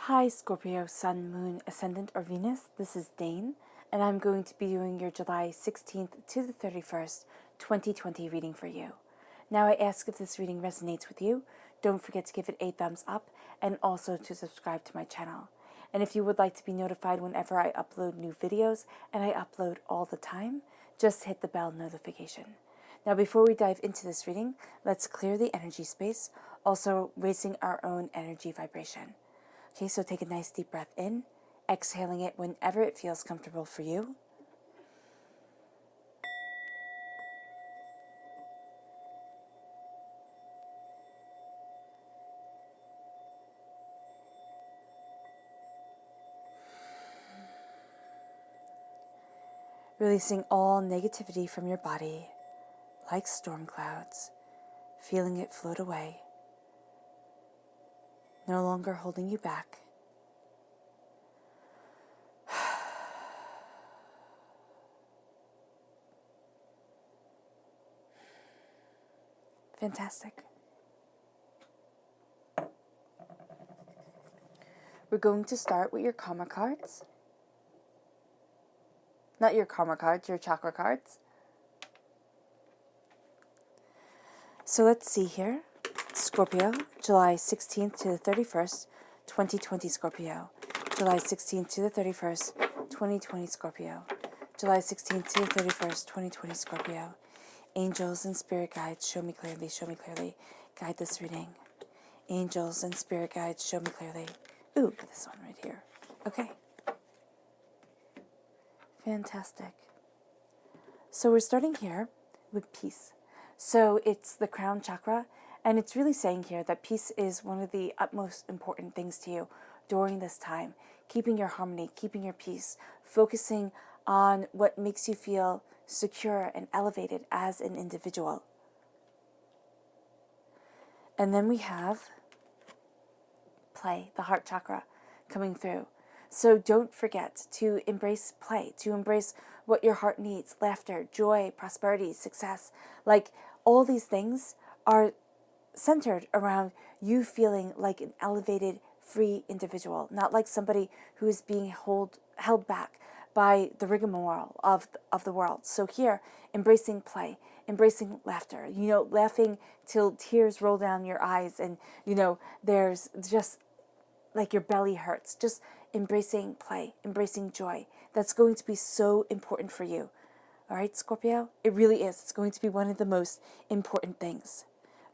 Hi Scorpio, Sun, Moon, Ascendant, or Venus. This is Dane, and I'm going to be doing your July 16th to the 31st, 2020 reading for you. Now I ask if this reading resonates with you, don't forget to give it a thumbs up and also to subscribe to my channel. And if you would like to be notified whenever I upload new videos, and I upload all the time, just hit the bell notification. Now before we dive into this reading, let's clear the energy space, also raising our own energy vibration. Okay, so take a nice deep breath in, exhaling it whenever it feels comfortable for you. Releasing all negativity from your body, like storm clouds, feeling it float away, no longer holding you back. Fantastic. We're going to start with your karma cards. Not your karma cards, your chakra cards. So let's see here. Scorpio, July 16th to the 31st, 2020 Scorpio. July 16th to the 31st, 2020 Scorpio. July 16th to the 31st, 2020 Scorpio. Angels and spirit guides, show me clearly, show me clearly. Guide this reading. Angels and spirit guides, show me clearly. Ooh, this one right here. Okay. Fantastic. So we're starting here with peace. So it's the crown chakra, and it's really saying here that peace is one of the utmost important things to you during this time. Keeping your harmony, keeping your peace, focusing on what makes you feel secure and elevated as an individual. And then we have play, the heart chakra, coming through. So don't forget to embrace play, to embrace what your heart needs: laughter, joy, prosperity, success. Like, all these things are centered around you feeling like an elevated, free individual, not like somebody who is being held back by the rigmarole of the world. So here, embracing play, embracing laughter, laughing till tears roll down your eyes, and, there's just like your belly hurts. Just embracing play, embracing joy. That's going to be so important for you. All right, Scorpio? It really is. It's going to be one of the most important things.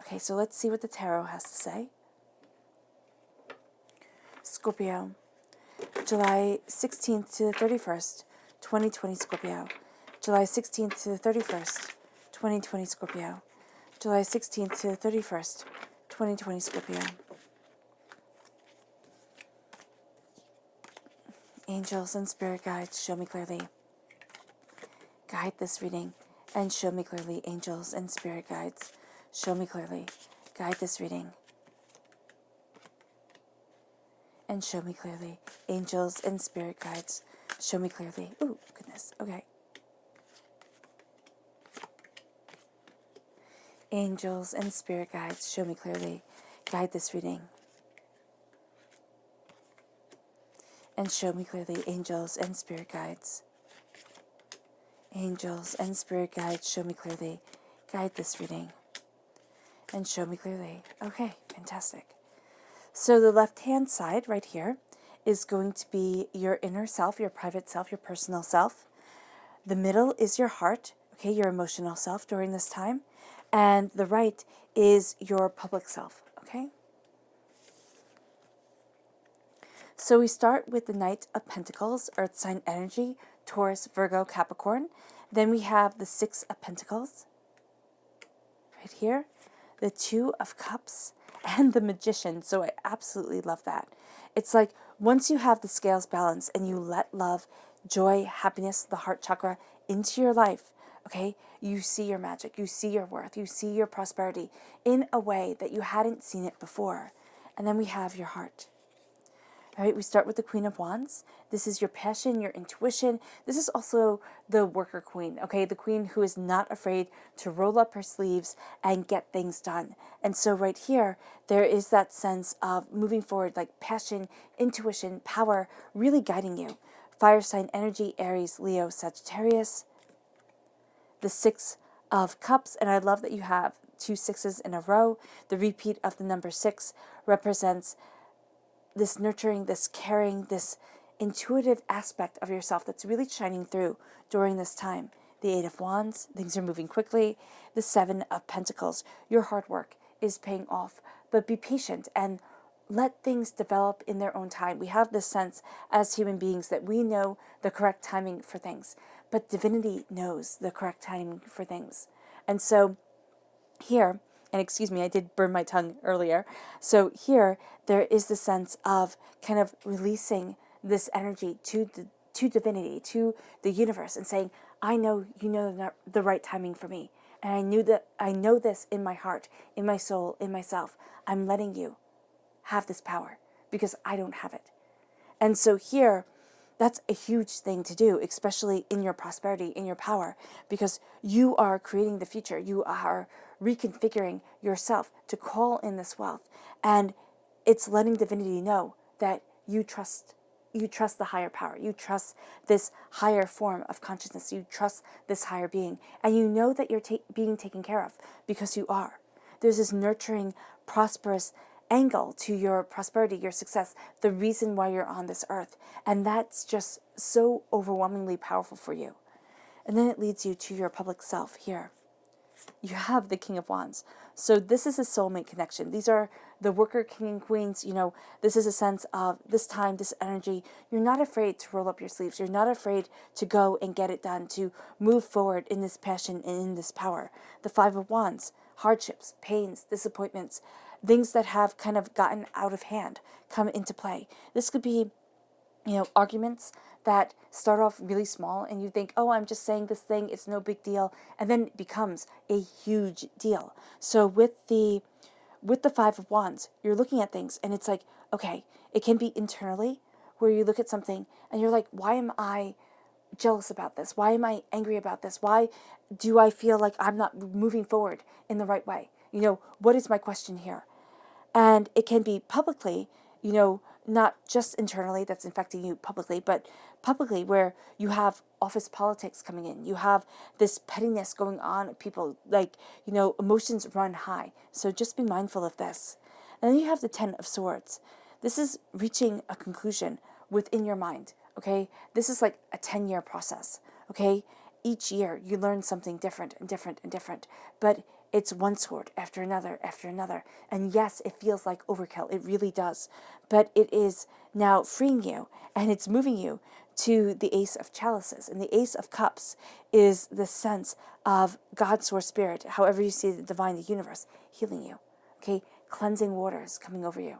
Okay, so let's see what the tarot has to say. Scorpio, July 16th to the 31st, 2020 Scorpio. July 16th to the 31st, 2020 Scorpio. July 16th to the 31st, 2020 Scorpio. Angels and spirit guides, show me clearly. Guide this reading and show me clearly. Angels and spirit guides, show me clearly. Guide this reading and show me clearly. Angels and spirit guides, show me clearly. Ooh, goodness. Okay. Angels and spirit guides, show me clearly. Guide this reading and show me clearly. Angels and spirit guides. Angels and spirit guides, show me clearly. Guide this reading and show me clearly. Okay, fantastic. So the left-hand side right here is going to be your inner self, your private self, your personal self. The middle is your heart, okay, your emotional self during this time. And the right is your public self, okay? So we start with the Knight of Pentacles, Earth sign energy, Taurus, Virgo, Capricorn. Then we have the Six of Pentacles, right here, the Two of Cups, and the Magician. So I absolutely love that. It's like once you have the scales balanced and you let love, joy, happiness, the heart chakra into your life, okay, you see your magic, you see your worth, you see your prosperity in a way that you hadn't seen it before. And then we have your heart. All right, we start with the Queen of Wands. This is your passion, your intuition. This is also the worker queen, okay? The queen who is not afraid to roll up her sleeves and get things done. And so right here, there is that sense of moving forward, like passion, intuition, power, really guiding you. Fire sign energy, Aries, Leo, Sagittarius. The Six of Cups, and I love that you have 2 sixes in a row. The repeat of the number 6 represents this nurturing, this caring, this intuitive aspect of yourself that's really shining through during this time. The 8 of Wands, things are moving quickly. The 7 of Pentacles, your hard work is paying off, but be patient and let things develop in their own time. We have this sense as human beings that we know the correct timing for things, but divinity knows the correct timing for things. And so here, and excuse me, I did burn my tongue earlier. So here, there is the sense of kind of releasing this energy to divinity, to the universe, and saying, I know you know the right timing for me. And I know this in my heart, in my soul, in myself. I'm letting you have this power because I don't have it. And so here, that's a huge thing to do, especially in your prosperity, in your power, because you are creating the future. You are reconfiguring yourself to call in this wealth. And it's letting divinity know that you trust the higher power. You trust this higher form of consciousness. You trust this higher being. And you know that you're being taken care of because you are. There's this nurturing, prosperous angle to your prosperity, your success, the reason why you're on this earth. And that's just so overwhelmingly powerful for you. And then it leads you to your public self here. You have the King of Wands. So this is a soulmate connection. These are the worker king and queens. This is a sense of this time, this energy. You're not afraid to roll up your sleeves. You're not afraid to go and get it done, to move forward in this passion and in this power. The 5 of Wands, hardships, pains, disappointments, things that have kind of gotten out of hand come into play. This could be, arguments that start off really small and you think, oh, I'm just saying this thing, it's no big deal. And then it becomes a huge deal. So with the 5 of Wands, you're looking at things and it's like, okay, it can be internally where you look at something and you're like, why am I jealous about this? Why am I angry about this? Why do I feel like I'm not moving forward in the right way? What is my question here? And it can be publicly, not just internally that's infecting you publicly, but publicly where you have office politics coming in. You have this pettiness going on. People emotions run high. So just be mindful of this. And then you have the 10 of Swords. This is reaching a conclusion within your mind, okay? This is like a 10-year process, okay? Each year you learn something different and different and different, but it's one sword after another after another. And yes, it feels like overkill. It really does. But it is now freeing you and it's moving you to the Ace of Chalices. And the Ace of Cups is the sense of God's source spirit, however you see the divine, the universe, healing you. Okay? Cleansing waters coming over you.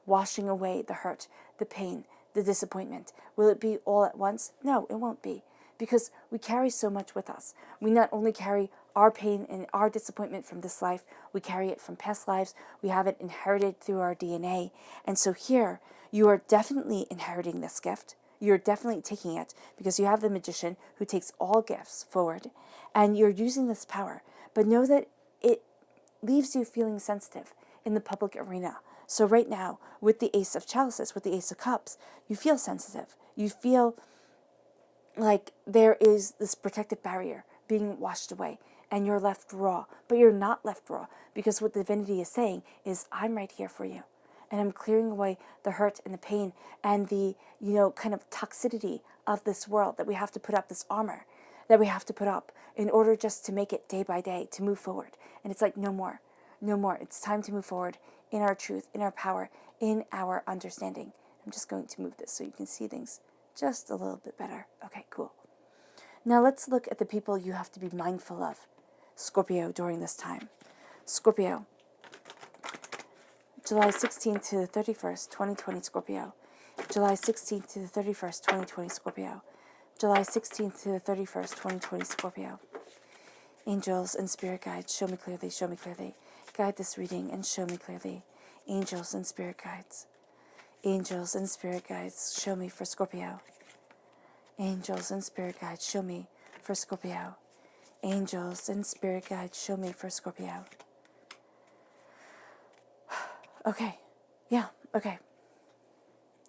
Washing away the hurt, the pain, the disappointment. Will it be all at once? No, it won't be. Because we carry so much with us. We not only carry our pain and our disappointment from this life, we carry it from past lives. We have it inherited through our DNA. And so here, you are definitely inheriting this gift. You're definitely taking it because you have the Magician who takes all gifts forward. And you're using this power. But know that it leaves you feeling sensitive in the public arena. So right now, with the Ace of Chalices, with the Ace of Cups, you feel sensitive. You feel like there is this protective barrier being washed away and you're left raw, but you're not left raw because what divinity is saying is I'm right here for you and I'm clearing away the hurt and the pain and the, kind of toxicity of this world that we have to put up, this armor that we have to put up in order just to make it day by day to move forward. And it's like, no more. It's time to move forward in our truth, in our power, in our understanding. I'm just going to move this so you can see things just a little bit better. Okay, cool. Now let's look at the people you have to be mindful of, Scorpio, during this time. Scorpio, July 16th to the 31st, 2020, Scorpio. July 16th to the 31st, 2020, Scorpio. July 16th to the 31st, 2020, Scorpio. Angels and spirit guides, show me clearly, guide this reading and show me clearly. Angels and spirit guides. Angels and spirit guides, show me for Scorpio. Angels and spirit guides, show me for Scorpio. Angels and spirit guides, show me for Scorpio. Okay. Yeah, okay.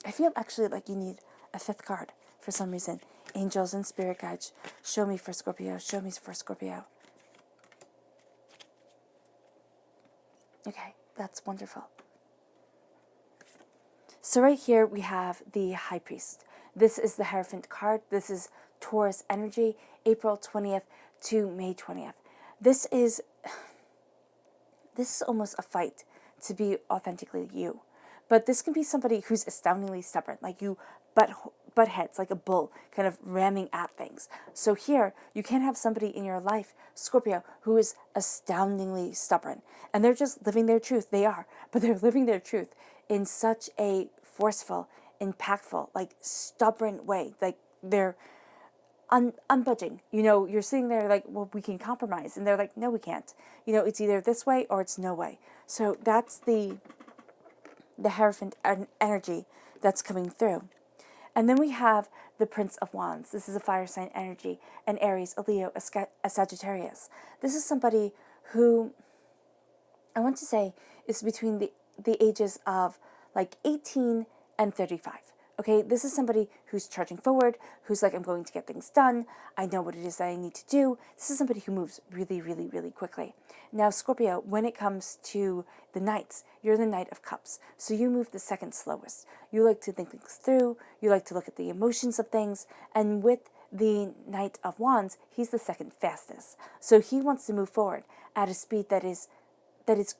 I feel actually like you need a fifth card for some reason. Angels and spirit guides, show me for Scorpio. Show me for Scorpio. Okay, that's wonderful. So right here we have the High Priest. This is the Hierophant card. This is Taurus energy, April 20th to May 20th. This is almost a fight to be authentically you. But this can be somebody who's astoundingly stubborn, like you butt heads, like a bull, kind of ramming at things. So here, you can have somebody in your life, Scorpio, who is astoundingly stubborn. And they're just living their truth. They are. But they're living their truth in such a forceful, impactful, like stubborn way. Like they're unbudging. You know, you're sitting there like, well, we can compromise. And they're like, no, we can't. You know, it's either this way or it's no way. So that's the Hierophant energy that's coming through. And then we have the Prince of Wands. This is a fire sign energy, an Aries, a Leo, a Sagittarius. This is somebody who I want to say is between the ages of like 18 and 35. Okay, this is somebody who's charging forward, who's like, I'm going to get things done. I know what it is that I need to do. This is somebody who moves really, really, really quickly. Now, Scorpio, when it comes to the Knights, you're the Knight of Cups. So you move the second slowest. You like to think things through. You like to look at the emotions of things. And with the Knight of Wands, he's the second fastest. So he wants to move forward at a speed that is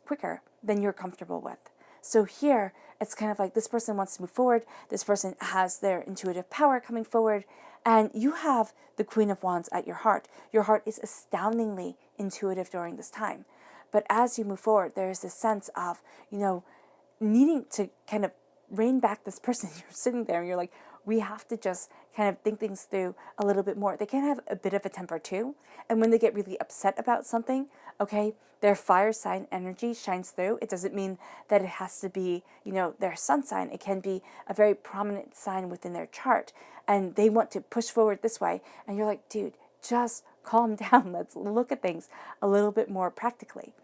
quicker than you're comfortable with. So here, it's kind of like this person wants to move forward. This person has their intuitive power coming forward. And you have the Queen of Wands at your heart. Your heart is astoundingly intuitive during this time. But as you move forward, there is this sense of, you know, needing to kind of rein back this person. You're sitting there and you're like, we have to just kind of think things through a little bit more. They can have a bit of a temper too. And when they get really upset about something, okay, their fire sign energy shines through. It doesn't mean that it has to be, you know, their sun sign. It can be a very prominent sign within their chart. And they want to push forward this way. And you're like, dude, just calm down. Let's look at things a little bit more practically.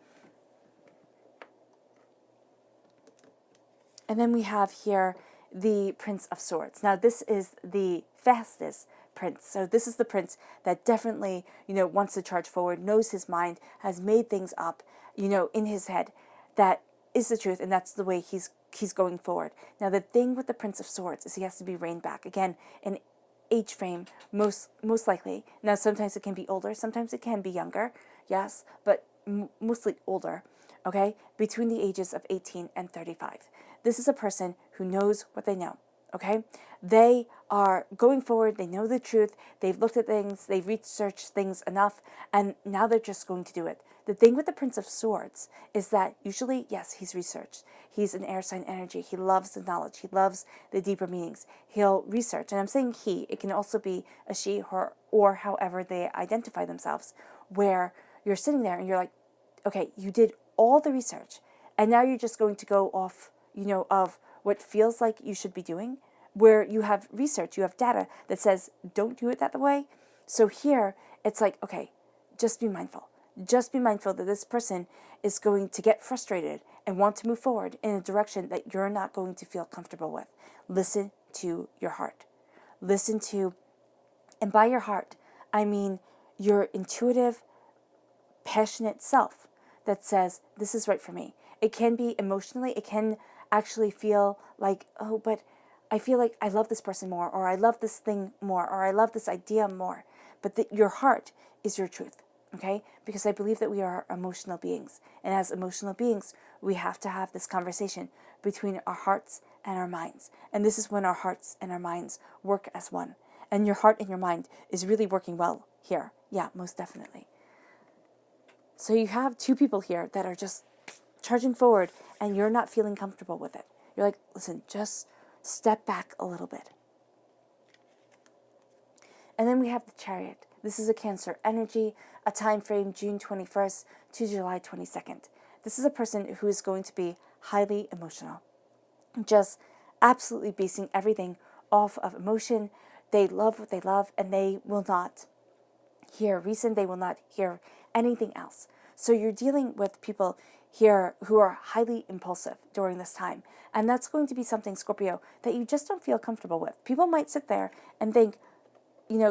And then we have here the Prince of Swords. Now, this is the fastest prince. So this is the prince that definitely, you know, wants to charge forward, knows his mind, has made things up, you know, in his head. That is the truth, and that's the way he's going forward. Now, the thing with the Prince of Swords is he has to be reined back. Again, an age frame, most likely. Now, sometimes it can be older, sometimes it can be younger, yes, but mostly older, okay, between the ages of 18 and 35. This is a person who knows what they know, okay? They are going forward, they know the truth, they've looked at things, they've researched things enough, and now they're just going to do it. The thing with the Prince of Swords is that usually, yes, he's researched. He's an air sign energy. He loves the knowledge. He loves the deeper meanings. He'll research, and I'm saying he, it can also be a she, her, or however they identify themselves, where you're sitting there and you're like, okay, you did all the research, and now you're just going to go off, you know, of what feels like you should be doing, where you have research, you have data that says, don't do it that way. So here, it's like, okay, just be mindful. Just be mindful that this person is going to get frustrated and want to move forward in a direction that you're not going to feel comfortable with. Listen to your heart. Listen to, and by your heart, I mean your intuitive, passionate self that says, this is right for me. It can be emotionally, it can actually feel like, oh, but I feel like I love this person more, or I love this thing more, or I love this idea more. But your heart is your truth, okay? Because I believe that we are emotional beings. And as emotional beings, we have to have this conversation between our hearts and our minds. And this is when our hearts and our minds work as one. And your heart and your mind is really working well here. Yeah, most definitely. So you have two people here that are just charging forward and you're not feeling comfortable with it. You're like, listen, just step back a little bit. And then we have the Chariot. This is a Cancer energy, a time frame June 21st to July 22nd. This is a person who is going to be highly emotional. Just absolutely basing everything off of emotion. They love what they love, and they will not hear reason. They will not hear anything else. So you're dealing with people here who are highly impulsive during this time. And that's going to be something, Scorpio, that you just don't feel comfortable with. People might sit there and think,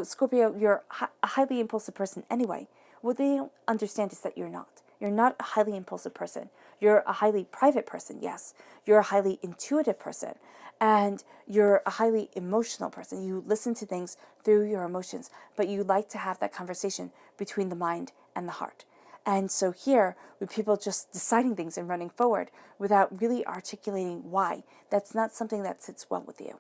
Scorpio, you're a highly impulsive person anyway. What they don't understand is that you're not. You're not a highly impulsive person. You're a highly private person, yes. You're a highly intuitive person. And you're a highly emotional person. You listen to things through your emotions, but you like to have that conversation between the mind and the heart. And so here, with people just deciding things and running forward without really articulating why, that's not something that sits well with you.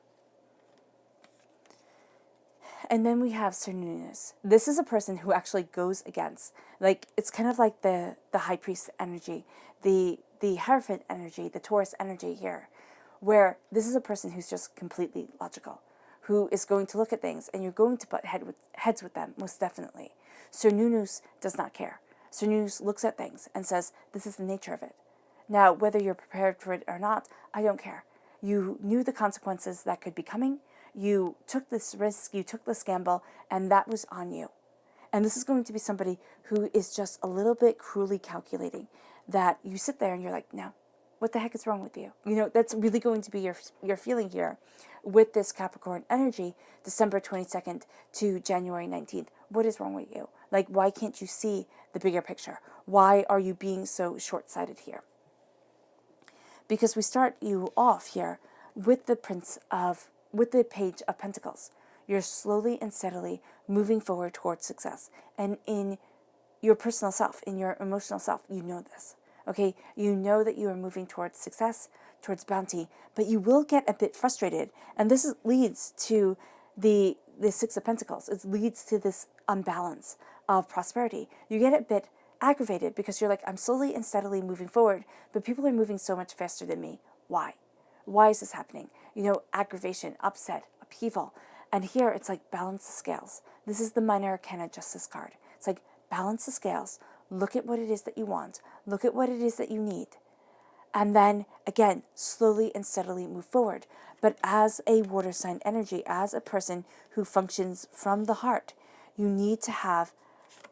And then we have Cernunnos. This is a person who actually goes against, it's kind of like the High Priest energy, the Hierophant energy, the Taurus energy here, where this is a person who's just completely logical, who is going to look at things, and you're going to butt heads with them, most definitely. Cernunnos does not care. Cernunnos looks at things and says, this is the nature of it. Now, whether you're prepared for it or not, I don't care. You knew the consequences that could be coming. You took this risk, you took this gamble, and that was on you. And this is going to be somebody who is just a little bit cruelly calculating, that you sit there and you're like, no, what the heck is wrong with you? That's really going to be your feeling here with this Capricorn energy, December 22nd to January 19th. What is wrong with you? Why can't you see the bigger picture? Why are you being so short-sighted here? Because we start you off here with the Page of Pentacles. You're slowly and steadily moving forward towards success. And in your personal self, in your emotional self, you know this. Okay? You know that you are moving towards success, towards bounty, but you will get a bit frustrated. And this leads to the Six of Pentacles. It leads to this unbalance of prosperity. You get a bit aggravated because you're like, I'm slowly and steadily moving forward, but people are moving so much faster than me. Why? Why is this happening? Aggravation, upset, upheaval. And here it's like balance the scales. This is the Minor Arcana Justice card. It's like balance the scales. Look at what it is that you want. Look at what it is that you need. And then, again, slowly and steadily move forward. But as a water sign energy, as a person who functions from the heart, you need to have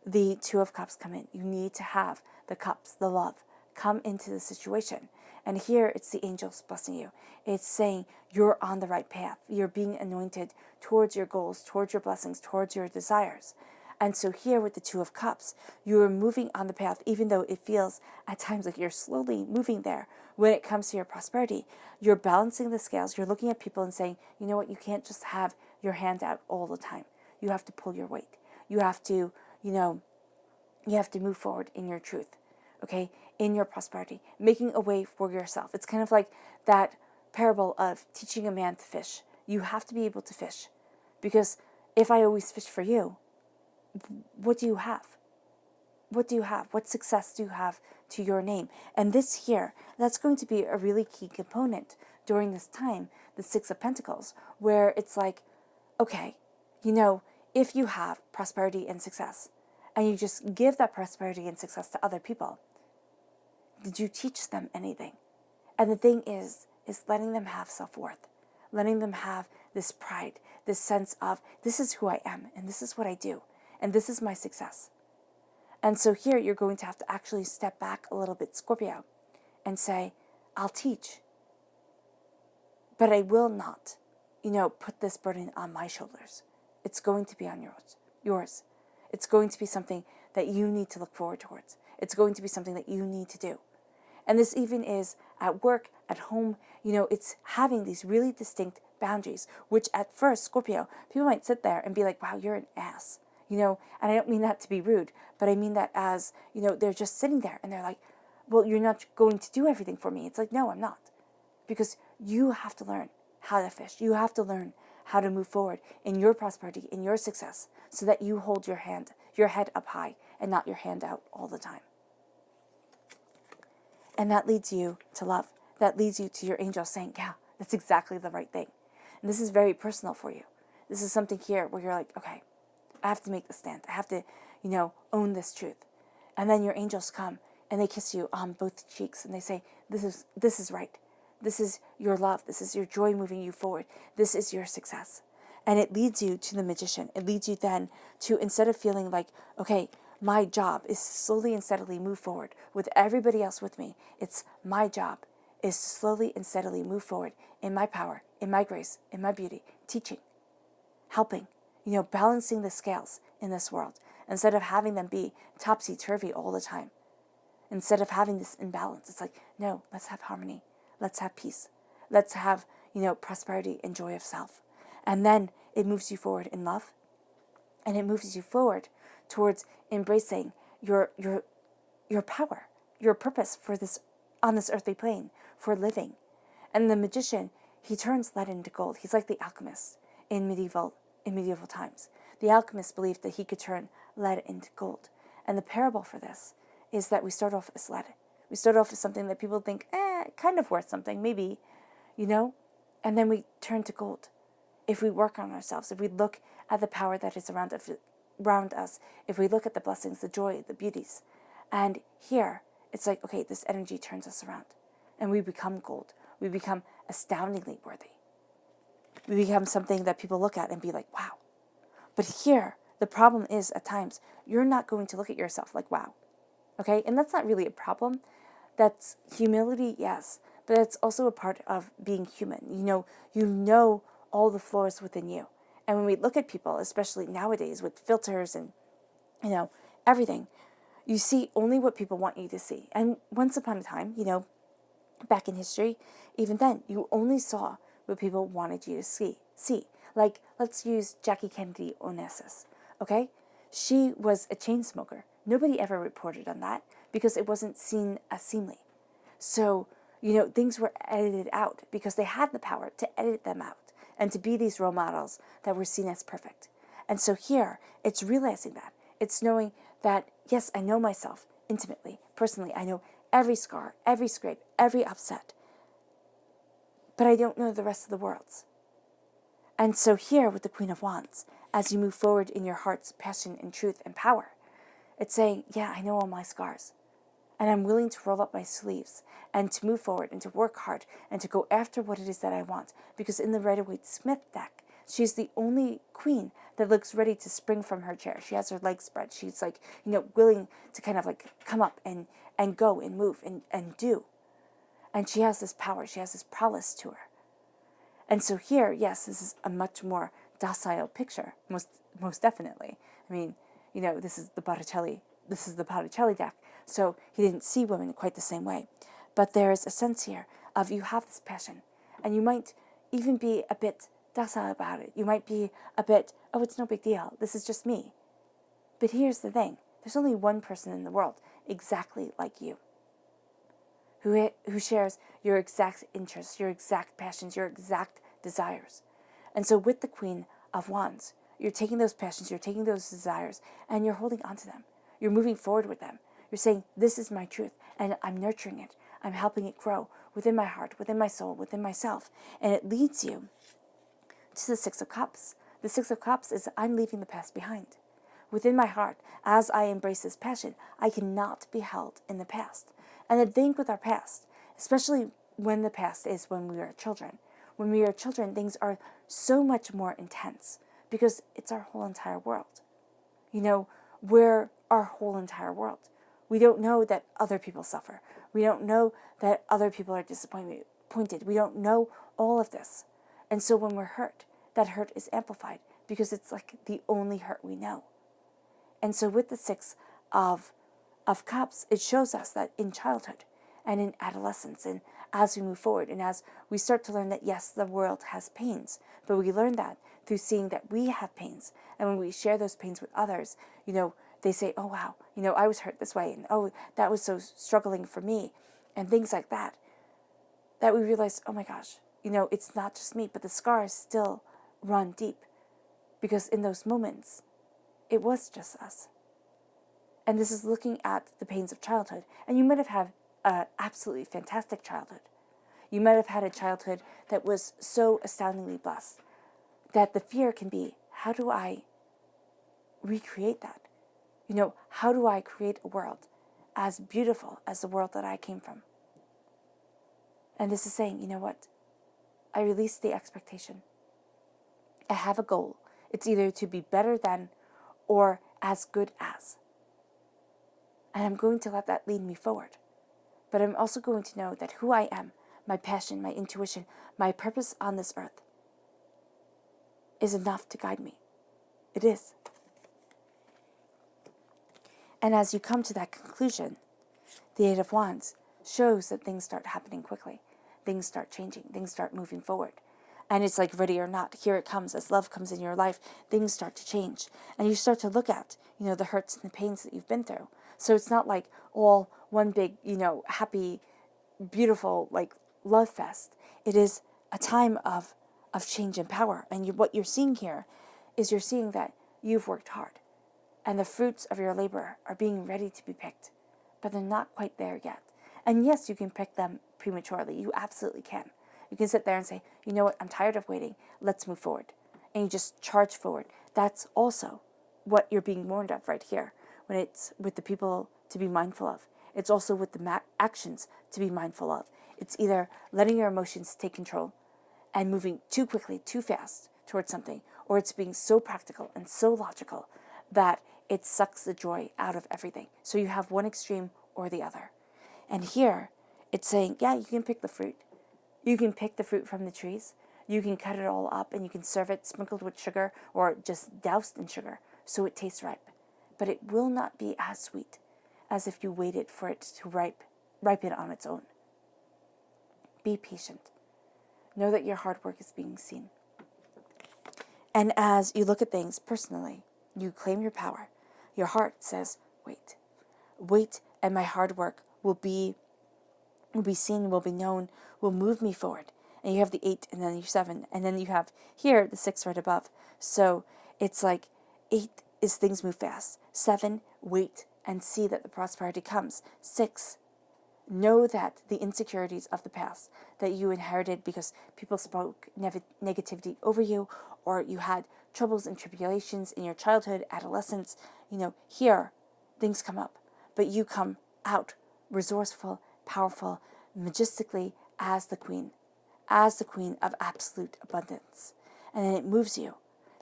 the Two of Cups come in. You need to have the cups, the love, come into the situation. And here it's the angels blessing you. It's saying you're on the right path. You're being anointed towards your goals, towards your blessings, towards your desires. And so here with the Two of Cups, you're moving on the path, even though it feels at times like you're slowly moving there. When it comes to your prosperity, you're balancing the scales. You're looking at people and saying, you know what, you can't just have your hand out all the time. You have to pull your weight. You have to, you have to move forward in your truth, okay, in your prosperity, making a way for yourself. It's kind of like that parable of teaching a man to fish. You have to be able to fish, because if I always fish for you, what do you have? What do you have? What success do you have to your name? And this here, that's going to be a really key component during this time, the Six of Pentacles, where it's like, okay, if you have prosperity and success, and you just give that prosperity and success to other people, did you teach them anything? And the thing is letting them have self-worth, letting them have this pride, this sense of, this is who I am, and this is what I do, and this is my success. And so here you're going to have to actually step back a little bit, Scorpio, and say, I'll teach, but I will not, put this burden on my shoulders. It's going to be on yours. It's going to be something that you need to look forward towards. It's going to be something that you need to do. And this even is at work, at home, it's having these really distinct boundaries, which at first, Scorpio, people might sit there and be like, wow, you're an ass, and I don't mean that to be rude, but I mean that as, they're just sitting there and they're like, well, you're not going to do everything for me. It's like, no, I'm not. Because you have to learn how to fish. You have to learn how to move forward in your prosperity, in your success, so that you hold your head up high and not your hand out all the time. And that leads you to love. That leads you to your angel saying, yeah, that's exactly the right thing. And this is very personal for you. This is something here where you're like, okay, I have to make the stand. I have to, own this truth. And then your angels come and they kiss you on both cheeks and they say, this is right. This is your love. This is your joy moving you forward. This is your success. And it leads you to the magician. It leads you then to, instead of feeling like, okay, my job is slowly and steadily move forward with everybody else with me. It's my job is to slowly and steadily move forward in my power, in my grace, in my beauty, teaching, helping, balancing the scales in this world instead of having them be topsy-turvy all the time. Instead of having this imbalance, it's like, no, let's have harmony. Let's have peace. Let's have, prosperity and joy of self. And then it moves you forward in love, and it moves you forward towards embracing your power, your purpose for this, on this earthly plane, for living. And the magician, he turns lead into gold. He's like the alchemist in medieval times. The alchemist believed that he could turn lead into gold. And the parable for this is that we start off as lead. We start off as something that people think, kind of worth something, maybe, and then we turn to gold. If we work on ourselves, if we look at the power that is around us, if we look at the blessings, the joy, the beauties. And here, it's like, okay, this energy turns us around. And we become gold. We become astoundingly worthy. We become something that people look at and be like, wow. But here, the problem is, at times, you're not going to look at yourself like, wow. Okay? And that's not really a problem. That's humility, yes. But that's also a part of being human. You know all the flaws within you. And when we look at people, especially nowadays with filters and, everything, you see only what people want you to see. And once upon a time, back in history, even then, you only saw what people wanted you to see. Like, let's use Jackie Kennedy Onassis, okay? She was a chain smoker. Nobody ever reported on that because it wasn't seen as seemly. So, things were edited out because they had the power to edit them out and to be these role models that were seen as perfect. And so here, it's realizing that. It's knowing that, yes, I know myself intimately, personally. I know every scar, every scrape, every upset. But I don't know the rest of the worlds. And so here with the Queen of Wands, as you move forward in your heart's passion and truth and power, it's saying, yeah, I know all my scars. And I'm willing to roll up my sleeves and to move forward and to work hard and to go after what it is that I want. Because in the Rider-Waite-Smith deck, she's the only queen that looks ready to spring from her chair. She has her legs spread. She's like, willing to kind of like come up and go and move and do. And she has this power. She has this prowess to her. And so here, yes, this is a much more docile picture, most definitely. I mean, this is the Botticelli deck. So he didn't see women quite the same way. But there's a sense here of you have this passion. And you might even be a bit docile about it. You might be a bit, oh, it's no big deal. This is just me. But here's the thing. There's only one person in the world exactly like you who shares your exact interests, your exact passions, your exact desires. And so with the Queen of Wands, you're taking those passions, you're taking those desires, and you're holding on to them. You're moving forward with them. You're saying, this is my truth, and I'm nurturing it. I'm helping it grow within my heart, within my soul, within myself. And it leads you to the Six of Cups. The Six of Cups is I'm leaving the past behind. Within my heart, as I embrace this passion, I cannot be held in the past. And the thing with our past, especially when the past is when we are children, when we are children, things are so much more intense because it's our whole entire world. We're our whole entire world. We don't know that other people suffer. We don't know that other people are disappointed. We don't know all of this. And so when we're hurt, that hurt is amplified because it's like the only hurt we know. And so with the Six of Cups, it shows us that in childhood and in adolescence and as we move forward and as we start to learn that, yes, the world has pains, but we learn that through seeing that we have pains. And when we share those pains with others, they say, oh, wow, I was hurt this way. And, oh, that was so struggling for me. And things like that, that we realize, oh my gosh, it's not just me, but the scars still run deep. Because in those moments, it was just us. And this is looking at the pains of childhood. And you might have had an absolutely fantastic childhood. You might have had a childhood that was so astoundingly blessed that the fear can be, how do I recreate that? How do I create a world as beautiful as the world that I came from? And this is saying, you know what? I release the expectation. I have a goal. It's either to be better than or as good as. And I'm going to let that lead me forward. But I'm also going to know that who I am, my passion, my intuition, my purpose on this earth is enough to guide me. It is. And as you come to that conclusion, the Eight of Wands shows that things start happening quickly. Things start changing. Things start moving forward. And it's like ready or not, here it comes. As love comes in your life, things start to change. And you start to look at, the hurts and the pains that you've been through. So it's not like all one big, happy, beautiful, like love fest. It is a time of change and power. And what you're seeing here is you're seeing that you've worked hard. And the fruits of your labor are being ready to be picked. But they're not quite there yet. And yes, you can pick them prematurely. You absolutely can. You can sit there and say, you know what, I'm tired of waiting. Let's move forward. And you just charge forward. That's also what you're being warned of right here. When it's with the people to be mindful of. It's also with the actions to be mindful of. It's either letting your emotions take control and moving too quickly, too fast towards something, or it's being so practical and so logical that it sucks the joy out of everything. So you have one extreme or the other. And here, it's saying, yeah, you can pick the fruit. You can pick the fruit from the trees. You can cut it all up and you can serve it sprinkled with sugar or just doused in sugar so it tastes ripe. But it will not be as sweet as if you waited for it to ripen on its own. Be patient. Know that your hard work is being seen. And as you look at things personally, you claim your power. Your heart says, wait. Wait, and my hard work will be seen, will be known, will move me forward. And you have the 8, and then you 7, and then you have here the 6 right above. So it's like 8 is things move fast. 7, wait and see that the prosperity comes. 6, know that the insecurities of the past that you inherited because people spoke negativity over you, or you had troubles and tribulations in your childhood, adolescence, here things come up, but you come out resourceful, powerful, majestically as the queen of absolute abundance. And then it moves you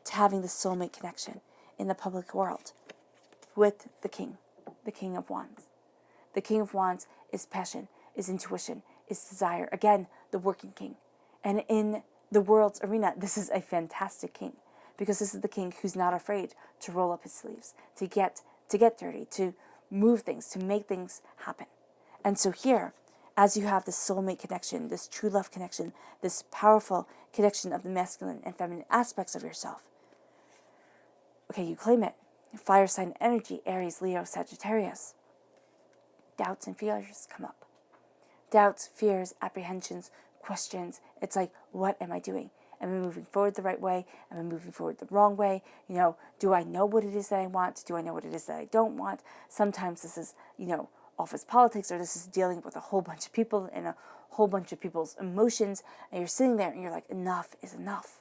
to having the soulmate connection in the public world with the king of wands. The king of wands is passion, is intuition, is desire. Again, the working king. And in the world's arena, this is a fantastic king, because this is the king who's not afraid to roll up his sleeves, to get dirty, to move things, to make things happen. And so here, as you have this soulmate connection, this true love connection, this powerful connection of the masculine and feminine aspects of yourself, okay, you claim it. Fire sign energy, Aries, Leo, Sagittarius. Doubts and fears come up. Doubts, fears, apprehensions, questions. It's like, what am I doing? Am I moving forward the right way? Am I moving forward the wrong way? Do I know what it is that I want? Do I know what it is that I don't want? Sometimes this is, office politics, or this is dealing with a whole bunch of people and a whole bunch of people's emotions, and you're sitting there and you're like, enough is enough.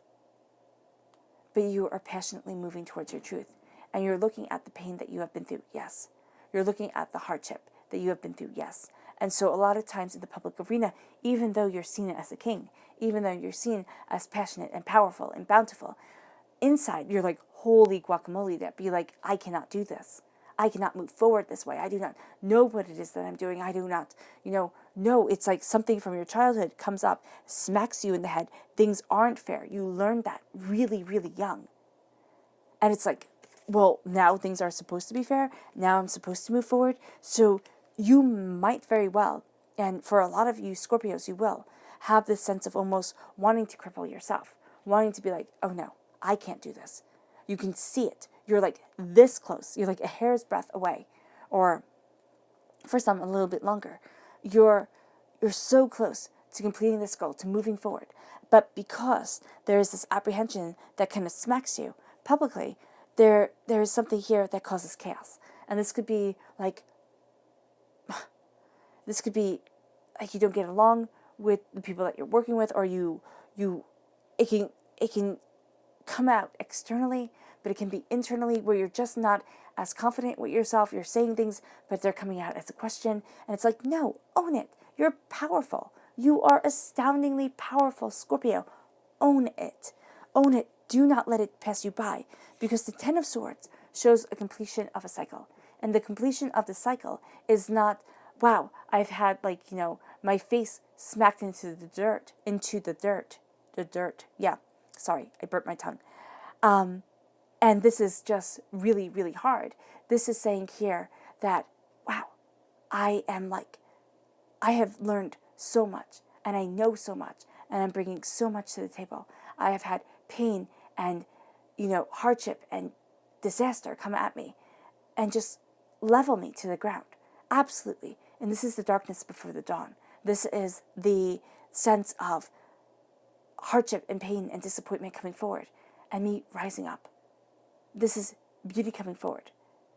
But you are passionately moving towards your truth, and you're looking at the pain that you have been through, yes. You're looking at the hardship that you have been through, yes. And so a lot of times in the public arena, even though you're seen as a king, even though you're seen as passionate and powerful and bountiful, inside you're like, holy guacamole, that be like, I cannot do this. I cannot move forward this way. I do not know what it is that I'm doing. I do not, no, it's like something from your childhood comes up, smacks you in the head. Things aren't fair. You learned that really, really young. And it's like, well, now things are supposed to be fair. Now I'm supposed to move forward. So you might very well, and for a lot of you Scorpios, you will have this sense of almost wanting to cripple yourself, wanting to be like, oh no, I can't do this. You can see it. You're like this close. You're like a hair's breadth away, or for some a little bit longer. You're so close to completing this goal, to moving forward. But because there is this apprehension that kind of smacks you publicly, there is something here that causes chaos. And this could be like you don't get along with the people that you're working with, or it can come out externally, but it can be internally where you're just not as confident with yourself. You're saying things, but they're coming out as a question. And it's like, no, own it. You're powerful. You are astoundingly powerful, Scorpio. Own it. Own it. Do not let it pass you by, because the Ten of Swords shows a completion of a cycle. And the completion of the cycle is not, wow, I've had my face smacked into the dirt. The dirt. Yeah, sorry, I burnt my tongue. And this is just really, really hard. This is saying here that, wow, I have learned so much, and I know so much, and I'm bringing so much to the table. I have had pain and, hardship and disaster come at me and just level me to the ground. Absolutely. And this is the darkness before the dawn. This is the sense of hardship and pain and disappointment coming forward and me rising up. This is beauty coming forward.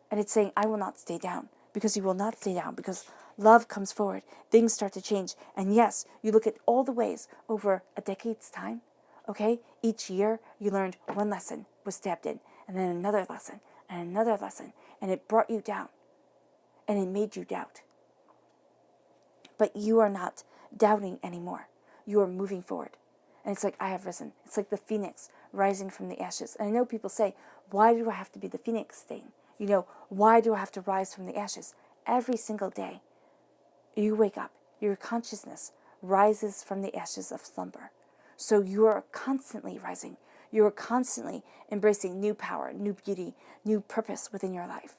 And it's saying, I will not stay down, because you will not stay down, because love comes forward. Things start to change. And yes, you look at all the ways over a decade's time, okay? Each year you learned one lesson was stabbed in, and then another lesson, and another lesson, and it brought you down, and it made you doubt. But you are not doubting anymore. You are moving forward. And it's like, I have risen. It's like the phoenix rising from the ashes. And I know people say, why do I have to be the phoenix thing? Why do I have to rise from the ashes? Every single day, you wake up, your consciousness rises from the ashes of slumber. So you are constantly rising. You are constantly embracing new power, new beauty, new purpose within your life.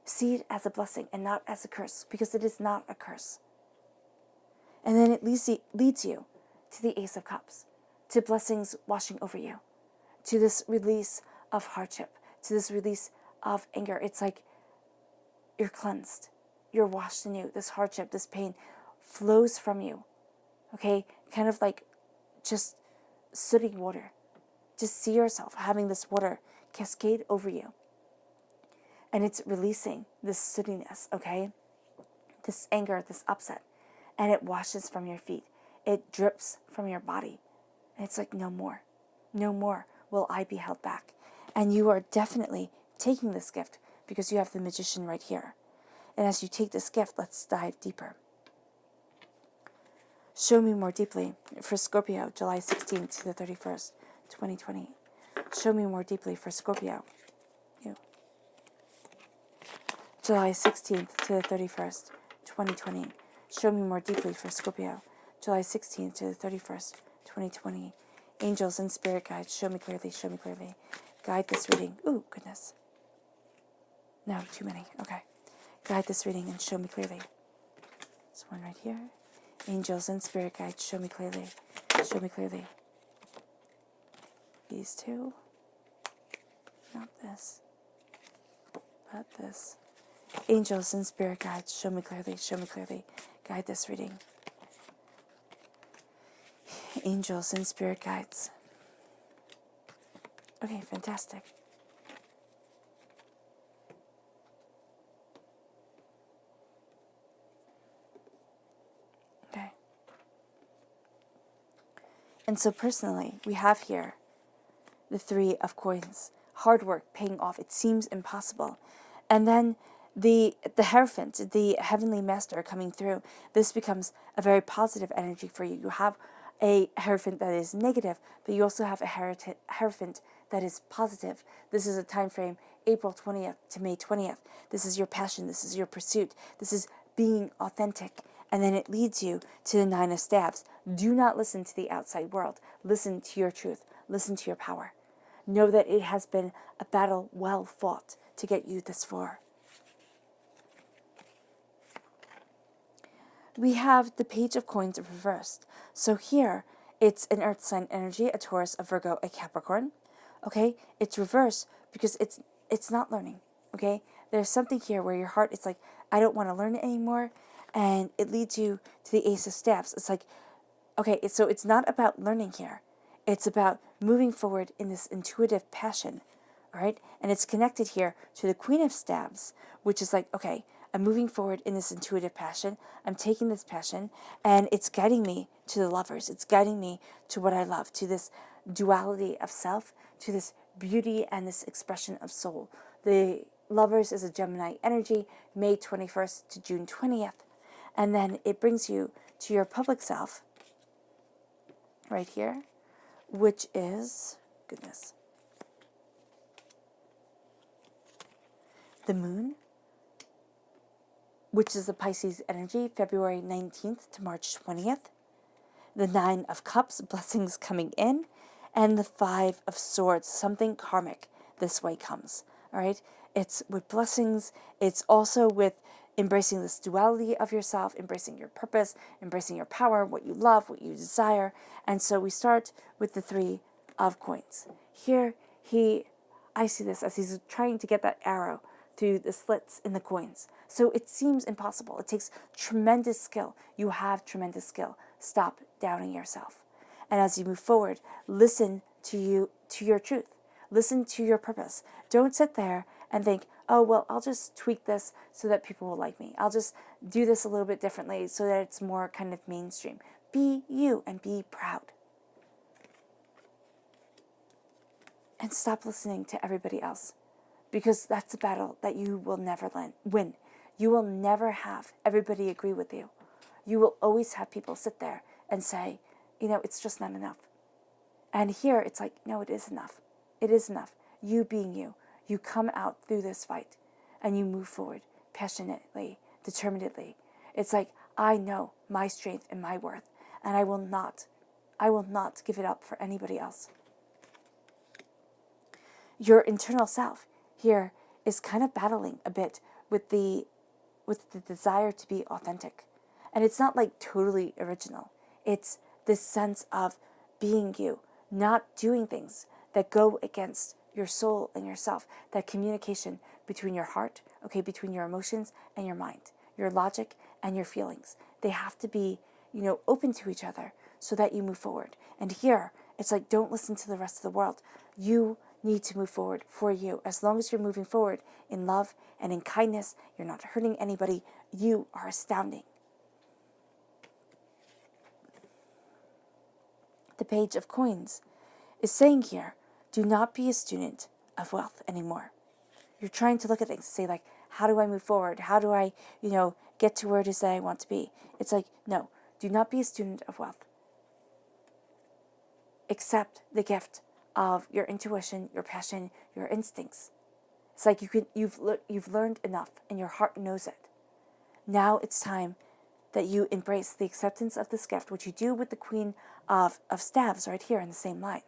See it as a blessing and not as a curse, because it is not a curse. And then it leads you to the Ace of Cups, to blessings washing over you, to this release of hardship, to this release of anger. It's like you're cleansed, you're washed anew. This hardship, this pain flows from you, okay? Kind of like just sooty water. Just see yourself having this water cascade over you. And it's releasing this sootiness, okay? This anger, this upset. And it washes from your feet. It drips from your body. And it's like, no more. No more will I be held back. And you are definitely taking this gift, because you have the Magician right here. And as you take this gift, let's dive deeper. Show me more deeply for Scorpio, July 16th to the 31st, 2020. Show me more deeply for Scorpio. You. July 16th to the 31st, 2020. Show me more deeply for Scorpio, July 16th to the 31st, 2020. Angels and spirit guides, show me clearly, show me clearly. Guide this reading. Ooh, goodness. No, too many. Okay. Guide this reading and show me clearly. This one right here. Angels and spirit guides, show me clearly. Show me clearly. These two. Not this. But this. Angels and spirit guides, show me clearly. Show me clearly. Guide this reading. Angels and spirit guides. Okay, fantastic. Okay. And so personally, we have here the Three of Coins. Hard work paying off. It seems impossible. And then the Hierophant, the Heavenly Master coming through. This becomes a very positive energy for you. You have a Hierophant that is negative, but you also have a Hierophant that is positive. This is a time frame, April 20th to May 20th. This is your passion. This is your pursuit. This is being authentic. And then it leads you to the Nine of Staves. Do not listen to the outside world. Listen to your truth. Listen to your power. Know that it has been a battle well fought to get you this far. We have the Page of Coins reversed. So here, it's an earth sign energy, a Taurus, a Virgo, a Capricorn. Okay? It's reversed because it's not learning. Okay? There's something here where your heart is like, I don't want to learn it anymore. And it leads you to the Ace of Staves. It's like, okay, so it's not about learning here. It's about moving forward in this intuitive passion. All right? And it's connected here to the Queen of Staves, which is like, okay, I'm moving forward in this intuitive passion. I'm taking this passion, and it's guiding me to the Lovers. It's guiding me to what I love, to this duality of self, to this beauty and this expression of soul. The Lovers is a Gemini energy, May 21st to June 20th. And then it brings you to your public self, right here, which is, goodness, the moon, which is the Pisces energy, February 19th to March 20th. The 9 of Cups, blessings coming in, and the 5 of Swords, something karmic this way comes. All right? It's with blessings. It's also with embracing this duality of yourself, embracing your purpose, embracing your power, what you love, what you desire. And so we start with the 3 of Coins. Here, I see this as he's trying to get that arrow through the slits in the coins. So it seems impossible. It takes tremendous skill. You have tremendous skill. Stop doubting yourself. And as you move forward, listen to your truth. Listen to your purpose. Don't sit there and think, oh, well, I'll just tweak this so that people will like me. I'll just do this a little bit differently so that it's more kind of mainstream. Be you and be proud. And stop listening to everybody else, because that's a battle that you will never win. You will never have everybody agree with you. You will always have people sit there and say, it's just not enough. And here it's like, no, it is enough. It is enough. You being you. You come out through this fight and you move forward passionately, determinedly. It's like, I know my strength and my worth, and I will not give it up for anybody else. Your internal self here is kind of battling a bit with the desire to be authentic. And it's not like totally original. It's this sense of being you, not doing things that go against your soul and yourself, that communication between your heart, between your emotions and your mind, your logic and your feelings. They have to be, open to each other so that you move forward. And here, it's like, don't listen to the rest of the world. You need to move forward for you. As long as you're moving forward in love and in kindness, you're not hurting anybody, you are astounding. The Page of Coins is saying here, do not be a student of wealth anymore. You're trying to look at things and say, like, how do I move forward? How do I, get to where it is that I want to be? It's like, no, do not be a student of wealth. Accept the gift of your intuition, your passion, your instincts. It's like you've learned enough and your heart knows it. Now it's time that you embrace the acceptance of this gift, which you do with the Queen of Staves right here in the same line.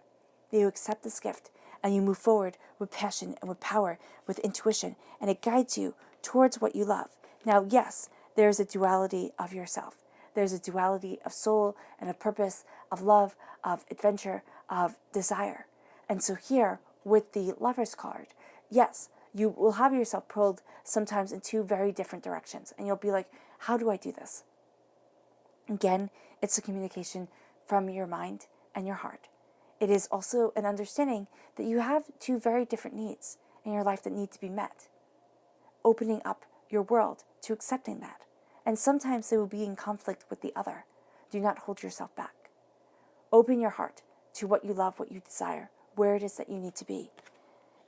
That you accept this gift and you move forward with passion and with power, with intuition, and it guides you towards what you love. Now, yes, there's a duality of yourself. There's a duality of soul and of purpose, of love, of adventure, of desire. And so here, with the Lover's card, yes, you will have yourself pulled sometimes in 2 very different directions. And you'll be like, how do I do this? Again, it's a communication from your mind and your heart. It is also an understanding that you have 2 very different needs in your life that need to be met. Opening up your world to accepting that. And sometimes they will be in conflict with the other. Do not hold yourself back. Open your heart to what you love, what you desire, where it is that you need to be.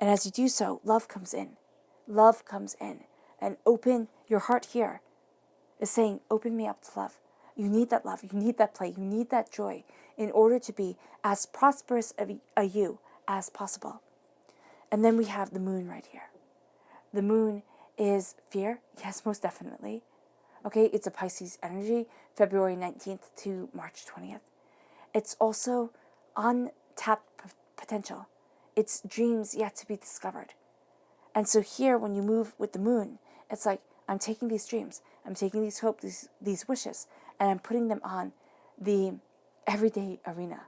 And as you do so, love comes in. Love comes in. And open your heart here is saying, open me up to love. You need that love. You need that play. You need that joy in order to be as prosperous a you as possible. And then we have the moon right here. The moon is fear. Yes, most definitely. It's a Pisces energy, February 19th to March 20th. It's also untapped potential. It's dreams yet to be discovered. And so here, when you move with the moon, it's like, I'm taking these dreams, I'm taking these hopes, these wishes, and I'm putting them on the everyday arena.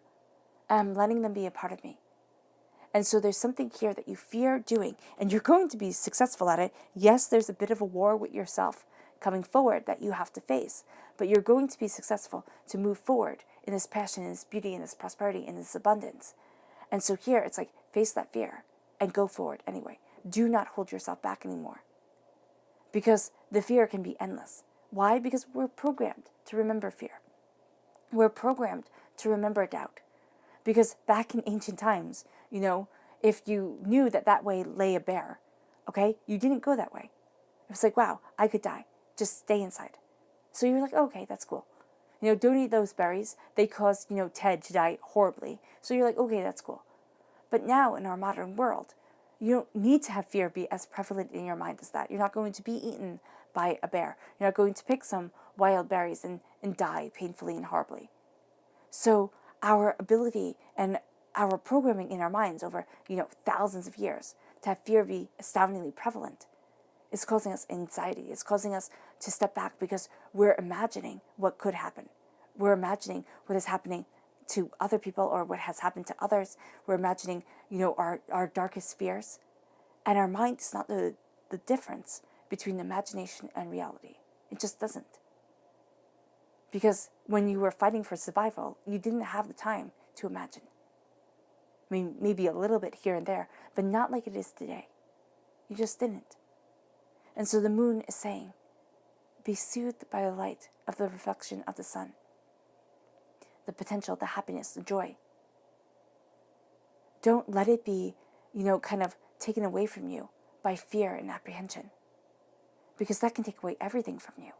And I'm letting them be a part of me. And so there's something here that you fear doing, and you're going to be successful at it. Yes, there's a bit of a war with yourself coming forward that you have to face, but you're going to be successful to move forward in this passion, in this beauty, in this prosperity, in this abundance. And so here, it's like, face that fear and go forward anyway. Do not hold yourself back anymore, because the fear can be endless. Why? Because we're programmed to remember fear. We're programmed to remember doubt. Because back in ancient times, if you knew that way lay a bear, you didn't go that way. It was like, wow, I could die. Just stay inside. So you're like, okay, that's cool. donate those berries. They caused, Ted to die horribly. So you're like, okay, that's cool. But now in our modern world, you don't need to have fear be as prevalent in your mind as that. You're not going to be eaten by a bear. You're not going to pick some wild berries and die painfully and horribly. So our ability and our programming in our minds over, thousands of years to have fear be astoundingly prevalent is causing us anxiety. It's causing us to step back because we're imagining what could happen. We're imagining what is happening to other people or what has happened to others. We're imagining, our darkest fears. And our mind does not know the difference between imagination and reality. It just doesn't. Because when you were fighting for survival, you didn't have the time to imagine. I mean, maybe a little bit here and there, but not like it is today. You just didn't. And so the moon is saying, be soothed by the light of the reflection of the sun. The potential, the happiness, the joy. Don't let it be, kind of taken away from you by fear and apprehension. Because that can take away everything from you.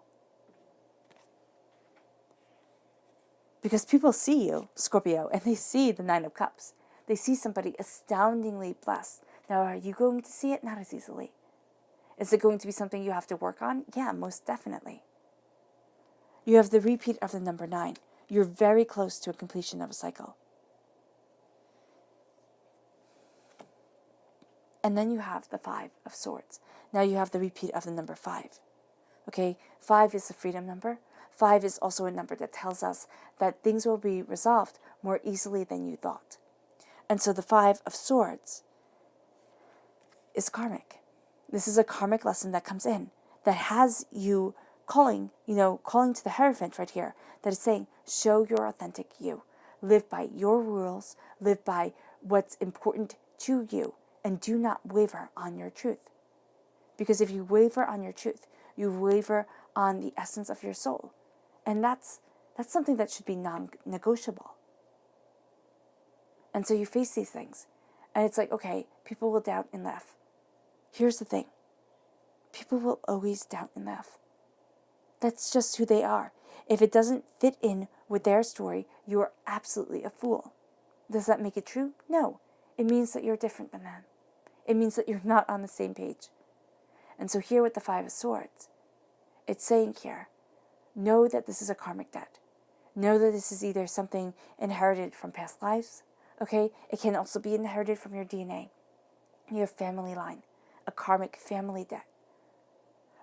Because people see you, Scorpio, and they see the Nine of Cups. They see somebody astoundingly blessed. Now, are you going to see it? Not as easily. Is it going to be something you have to work on? Yeah, most definitely. You have the repeat of the number 9. You're very close to a completion of a cycle. And then you have the 5 of Swords. Now you have the repeat of the number 5. Okay, 5 is the freedom number. 5 is also a number that tells us that things will be resolved more easily than you thought. And so the 5 of Swords is karmic. This is a karmic lesson that comes in that has you calling to the Hierophant right here, that is saying, show your authentic you. Live by your rules, live by what's important to you, and do not waver on your truth. Because if you waver on your truth, you waver on the essence of your soul. And that's something that should be non-negotiable. And so you face these things. And it's like, okay, people will doubt and laugh. Here's the thing. People will always doubt and laugh. That's just who they are. If it doesn't fit in with their story, you are absolutely a fool. Does that make it true? No. It means that you're different than them. It means that you're not on the same page. And so here with the 5 of Swords, it's saying here, know that this is a karmic debt. Know that this is either something inherited from past lives, okay? It can also be inherited from your DNA, your family line, a karmic family debt,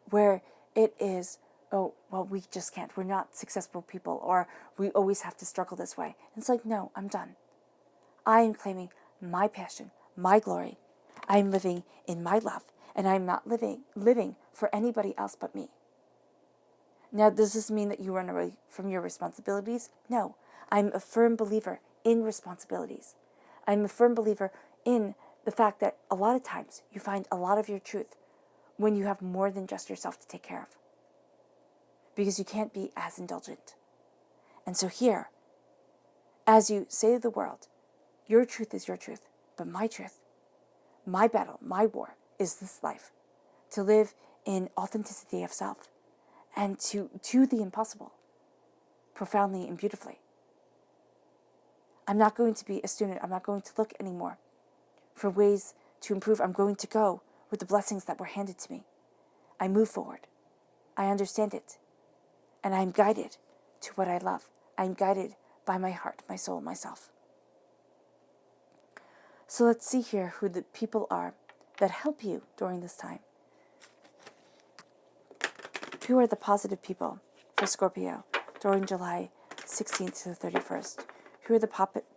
where it is, oh, well, we just can't. We're not successful people, or we always have to struggle this way. And it's like, no, I'm done. I am claiming my passion, my glory. I'm living in my love, and I'm not living for anybody else but me. Now, does this mean that you run away from your responsibilities? No. I'm a firm believer in responsibilities. I'm a firm believer in the fact that a lot of times you find a lot of your truth when you have more than just yourself to take care of. Because you can't be as indulgent. And so here, as you say to the world, your truth is your truth, but my truth, my battle, my war is this life. To live in authenticity of self and to do the impossible profoundly and beautifully. I'm not going to be a student. I'm not going to look anymore for ways to improve. I'm going to go with the blessings that were handed to me. I move forward. I understand it. And I'm guided to what I love. I'm guided by my heart, my soul, myself. So let's see here who the people are that help you during this time. Who are the positive people for Scorpio during July 16th to the 31st? Who are the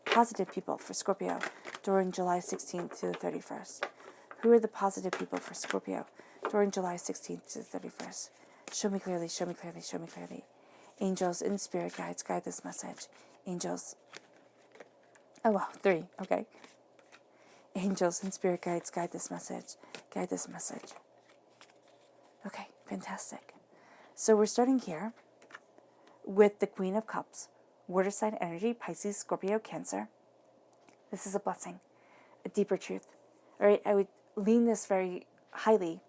positive people for Scorpio during July 16th to the 31st? Who are the positive people for Scorpio during July 16th to the 31st? Show me clearly, show me clearly, show me clearly. Angels and spirit guides, guide this message. Angels. Oh, wow, 3, okay. Angels and spirit guides, guide this message. Guide this message. Okay, fantastic. So we're starting here with the Queen of Cups, water sign energy, Pisces, Scorpio, Cancer. This is a blessing, a deeper truth. All right, I would lean this very highly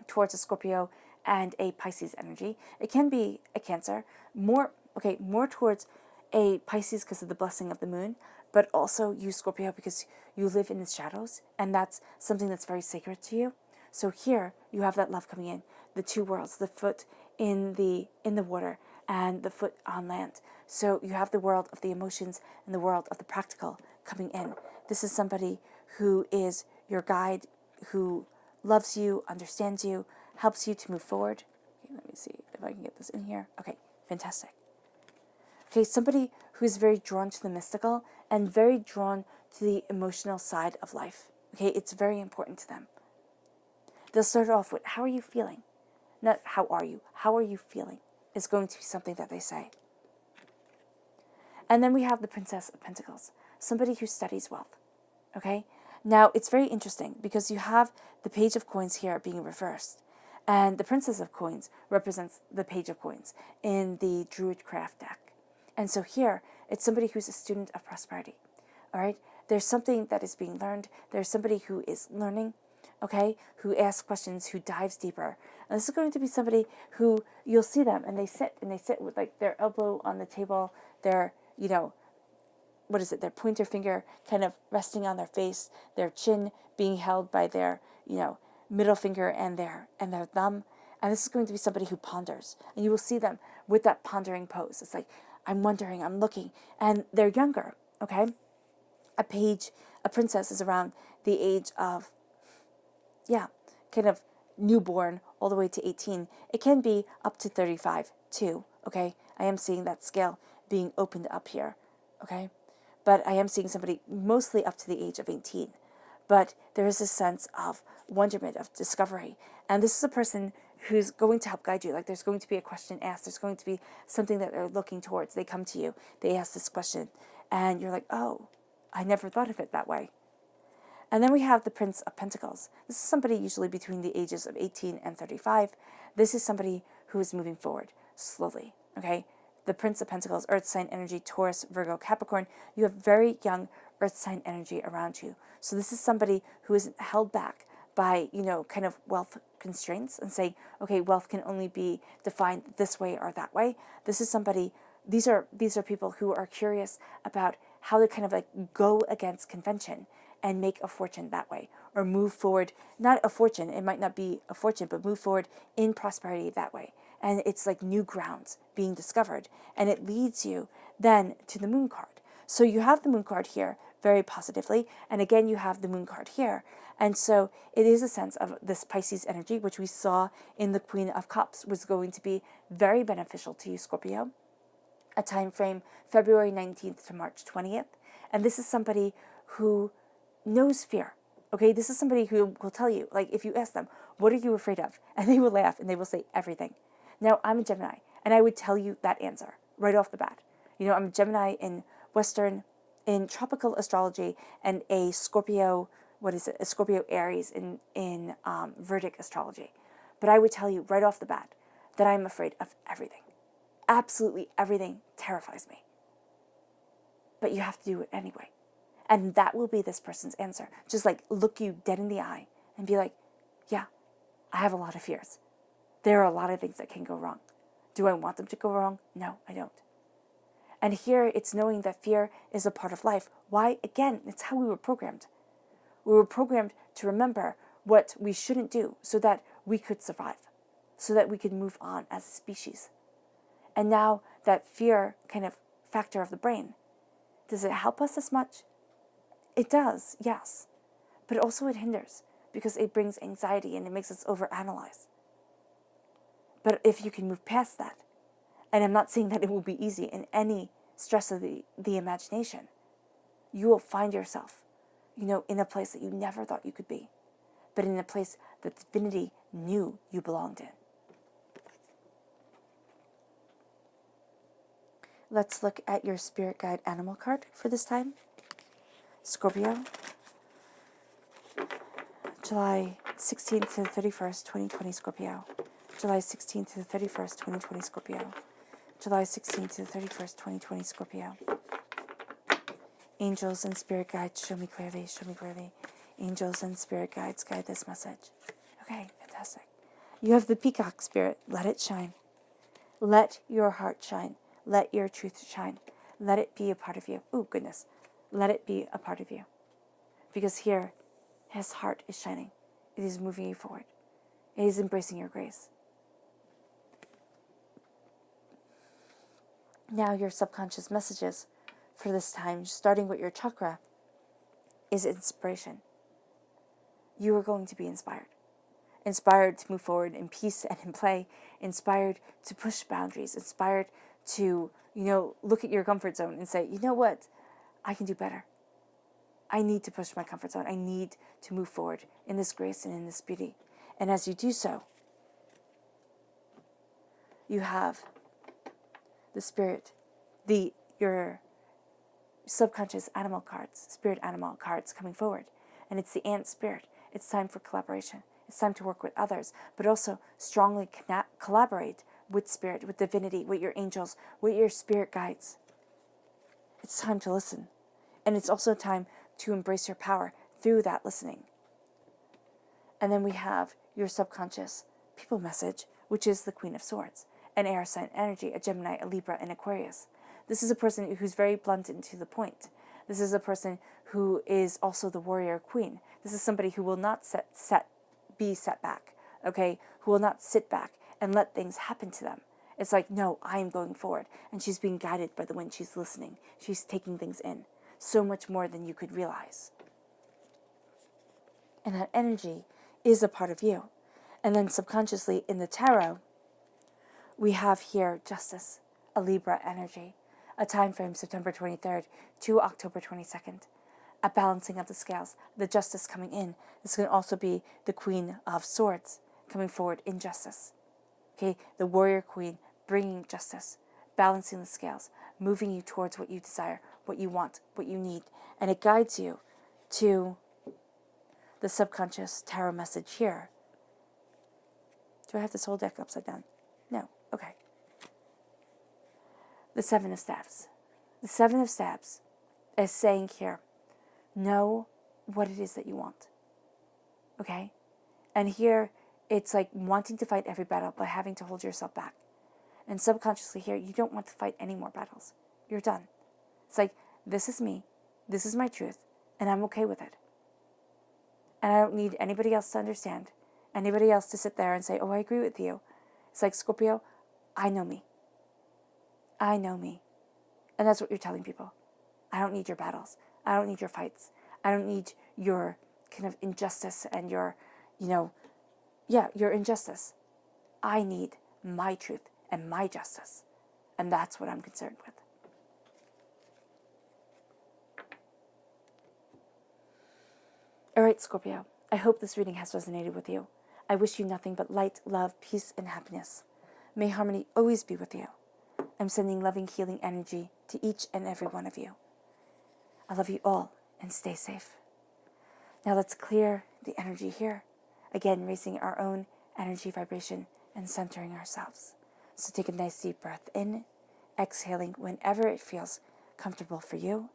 towards a Scorpio and a Pisces energy. It can be a Cancer. More Okay, more towards a Pisces because of the blessing of the moon, but also you, Scorpio, because you live in the shadows, and that's something that's very sacred to you. So here you have that love coming in, the two worlds, the foot in the water and the foot on land. So you have the world of the emotions and the world of the practical coming in. This is somebody who is your guide, who loves you, understands you, helps you to move forward. Okay, let me see if I can get this in here. Okay, fantastic. Okay, somebody who is very drawn to the mystical and very drawn to the emotional side of life. Okay, it's very important to them. They'll start off with, how are you feeling? Not how are you feeling is going to be something that they say. And then we have the Princess of Pentacles, somebody who studies wealth. Okay, now it's very interesting because you have the Page of Coins here being reversed, and the Princess of Coins represents the Page of Coins in the Druid craft deck. And so here, it's somebody who's a student of prosperity, all right? There's something that is being learned. There's somebody who is learning, okay, who asks questions, who dives deeper. And this is going to be somebody who you'll see them, and they sit with like their elbow on the table, their, their pointer finger kind of resting on their face, their chin being held by their, middle finger and their thumb. And this is going to be somebody who ponders. And you will see them with that pondering pose. It's like, I'm wondering, I'm looking. And they're younger, okay? A princess is around the age of, kind of newborn all the way to 18. It can be up to 35 too, okay? I am seeing that scale being opened up here, okay? But I am seeing somebody mostly up to the age of 18. But there is a sense of wonderment, of discovery. And this is a person who's going to help guide you. Like there's going to be a question asked. There's going to be something that they're looking towards. They come to you. They ask this question. And you're like, oh, I never thought of it that way. And then we have the Prince of Pentacles. This is somebody usually between the ages of 18 and 35. This is somebody who is moving forward slowly, okay? The Prince of Pentacles, Earth sign energy, Taurus, Virgo, Capricorn. You have very young Earth sign energy around you. So this is somebody who isn't held back by, kind of wealth constraints and saying, okay, wealth can only be defined this way or that way. This is somebody, these are people who are curious about how to kind of like go against convention and make a fortune that way, or move forward, not a fortune, it might not be a fortune, but move forward in prosperity that way. And it's like new grounds being discovered, and it leads you then to the Moon card. So you have the Moon card here very positively, and again you have the Moon card here. And so it is a sense of this Pisces energy, which we saw in the Queen of Cups was going to be very beneficial to you, Scorpio. A time frame, February 19th to March 20th. And this is somebody who knows fear. Okay, this is somebody who will tell you, like if you ask them, what are you afraid of? And they will laugh and they will say everything. Now, I'm a Gemini, and I would tell you that answer right off the bat. I'm a Gemini in tropical astrology, and a Scorpio, a Scorpio Aries in Vedic astrology. But I would tell you right off the bat that I'm afraid of everything. Absolutely everything terrifies me. But you have to do it anyway. And that will be this person's answer. Just like look you dead in the eye and be like, yeah, I have a lot of fears. There are a lot of things that can go wrong. Do I want them to go wrong? No, I don't. And here it's knowing that fear is a part of life. Why? Again, it's how we were programmed. We were programmed to remember what we shouldn't do so that we could survive, so that we could move on as a species. And now that fear kind of factor of the brain, does it help us as much? It does, yes. But also it hinders because it brings anxiety and it makes us overanalyze. But if you can move past that, and I'm not saying that it will be easy in any stress of the imagination, you will find yourself, in a place that you never thought you could be, but in a place that divinity knew you belonged in. Let's look at your spirit guide animal card for this time. Scorpio, July 16th to the 31st, 2020, Scorpio. July 16th to the 31st, 2020, Scorpio. July 16th to the 31st, 2020, Scorpio. Angels and spirit guides, show me clearly, show me clearly. Angels and spirit guides, guide this message. Okay, fantastic. You have the peacock spirit, let it shine. Let your heart shine. Let your truth shine. Let it be a part of you. Oh, goodness. Let it be a part of you. Because here, his heart is shining. It is moving you forward. It is embracing your grace. Now your subconscious messages for this time, starting with your chakra, is inspiration. You are going to be inspired. Inspired to move forward in peace and in play. Inspired to push boundaries. Inspired to, look at your comfort zone and say, you know what? I can do better. I need to push my comfort zone. I need to move forward in this grace and in this beauty. And as you do so, you have the spirit, your subconscious animal cards, spirit animal cards coming forward. And it's the ant spirit. It's time for collaboration. It's time to work with others, but also strongly collaborate with spirit, with divinity, with your angels, with your spirit guides. It's time to listen. And it's also time to embrace your power through that listening. And then we have your subconscious people message, which is the Queen of Swords, an air sign energy, a Gemini, a Libra, and Aquarius. This is a person who's very blunt and to the point. This is a person who is also the warrior queen. This is somebody who will not be set back, okay? Who will not sit back and let things happen to them. It's like, no, I am going forward. And she's being guided by the wind. She's listening. She's taking things in. So much more than you could realize. And that energy is a part of you. And then subconsciously in the tarot, we have here justice, a Libra energy, a time frame September 23rd to October 22nd, a balancing of the scales, the justice coming in. This can also be the Queen of Swords coming forward in justice. Okay, the warrior queen bringing justice, balancing the scales, moving you towards what you desire, what you want, what you need. And it guides you to the subconscious tarot message here. Do I have this whole deck upside down? No. Okay. The Seven of Staves. The Seven of Staves is saying here, know what it is that you want. Okay? And here, it's like wanting to fight every battle, but having to hold yourself back. And subconsciously here, you don't want to fight any more battles. You're done. It's like, this is me, this is my truth, and I'm okay with it. And I don't need anybody else to understand, anybody else to sit there and say, oh, I agree with you. It's like, Scorpio, I know me. I know me. And that's what you're telling people. I don't need your battles. I don't need your fights. I don't need your kind of injustice and your, your injustice. I need my truth and my justice. And that's what I'm concerned with. All right, Scorpio, I hope this reading has resonated with you. I wish you nothing but light, love, peace, and happiness. May harmony always be with you. I'm sending loving, healing energy to each and every one of you. I love you all, and stay safe. Now let's clear the energy here. Again, raising our own energy vibration and centering ourselves. So take a nice deep breath in, exhaling whenever it feels comfortable for you,